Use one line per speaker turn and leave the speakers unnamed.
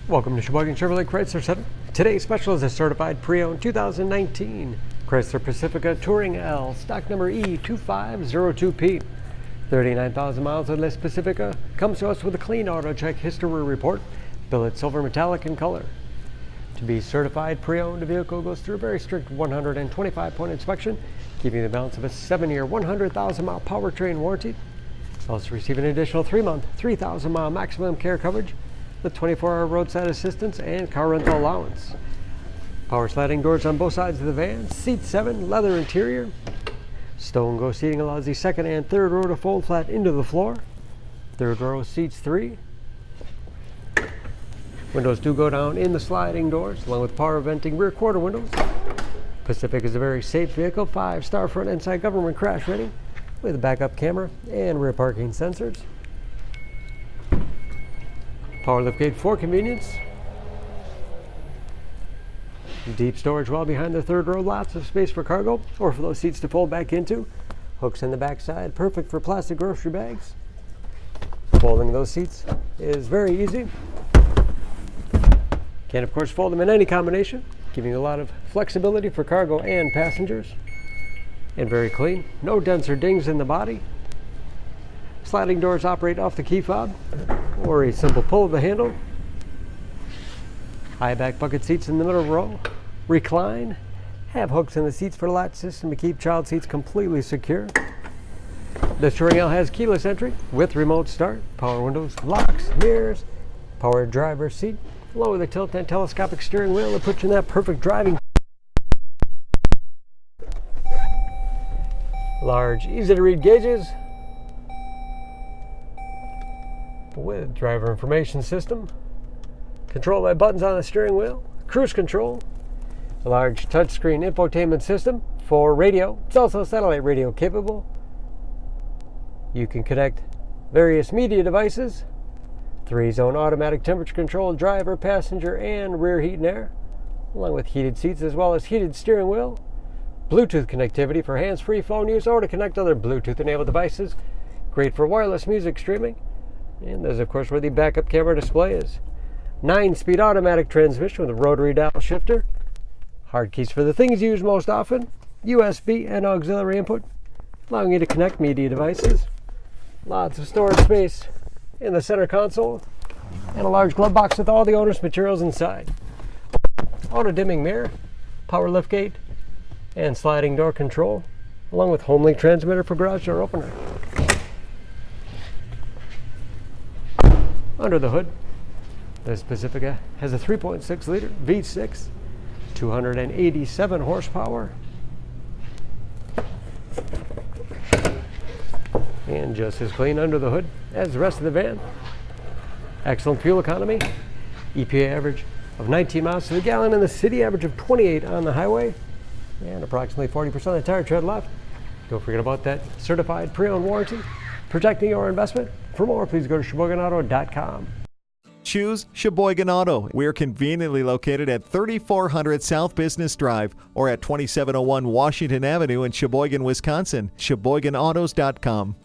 Welcome to Sheboygan Chevrolet Chrysler Center. Today's special is a certified pre-owned 2019 Chrysler Pacifica Touring L, stock number E2502P. 39,000 miles on this Pacifica. Comes to us with a clean auto check history report, billet silver metallic in color. To be certified pre-owned, the vehicle goes through a very strict 125-point inspection, giving you the balance of a 7-year, 100,000-mile powertrain warranty. Also receive an additional 3-month, 3,000-mile maximum care coverage with 24-hour roadside assistance and car rental allowance. Power sliding doors on both sides of the van, seat 7, leather interior. Stow and go seating allows the second and third row to fold flat into the floor. Third row seats 3. Windows do go down in the sliding doors, along with power venting rear quarter windows. Pacific is a very safe vehicle, 5-star front and side government crash rating, with a backup camera and rear parking sensors. Power liftgate for convenience. Deep storage well behind the third row, lots of space for cargo or for those seats to fold back into. Hooks in the back side, perfect for plastic grocery bags. Folding those seats is very easy. Can of course fold them in any combination, giving you a lot of flexibility for cargo and passengers. And very clean, no dents or dings in the body. Sliding doors operate off the key fob or a simple pull of the handle. High back bucket seats in the middle row. Recline. Have hooks in the seats for the latch system to keep child seats completely secure. The Touring L has keyless entry with remote start, power windows, locks, mirrors, power driver's seat, along with a tilt and telescopic steering wheel that puts you in that perfect driving. Large, easy to read gauges with driver information system, controlled by buttons on the steering wheel, cruise control, a large touchscreen infotainment system for radio. It's also satellite radio capable. You can connect various media devices, 3-zone automatic temperature control, driver, passenger, and rear heat and air, along with heated seats as well as heated steering wheel, Bluetooth connectivity for hands-free phone use or to connect other Bluetooth-enabled devices, great for wireless music streaming. And there's of course where the backup camera display is. 9-speed automatic transmission with a rotary dial shifter. Hard keys for the things used most often. USB and auxiliary input, allowing you to connect media devices. Lots of storage space in the center console. And a large glove box with all the owner's materials inside. Auto dimming mirror, power liftgate, and sliding door control, along with home link transmitter for garage door opener. Under the hood, this Pacifica has a 3.6 liter V6, 287 horsepower, and just as clean under the hood as the rest of the van. Excellent fuel economy, EPA average of 19 miles to the gallon and the city average of 28 on the highway, and approximately 40% of the tire tread left. Don't forget about that certified pre-owned warranty, protecting your investment. For more, please go to SheboyganAuto.com.
Choose Sheboygan Auto. We're conveniently located at 3400 South Business Drive or at 2701 Washington Avenue in Sheboygan, Wisconsin. SheboyganAutos.com.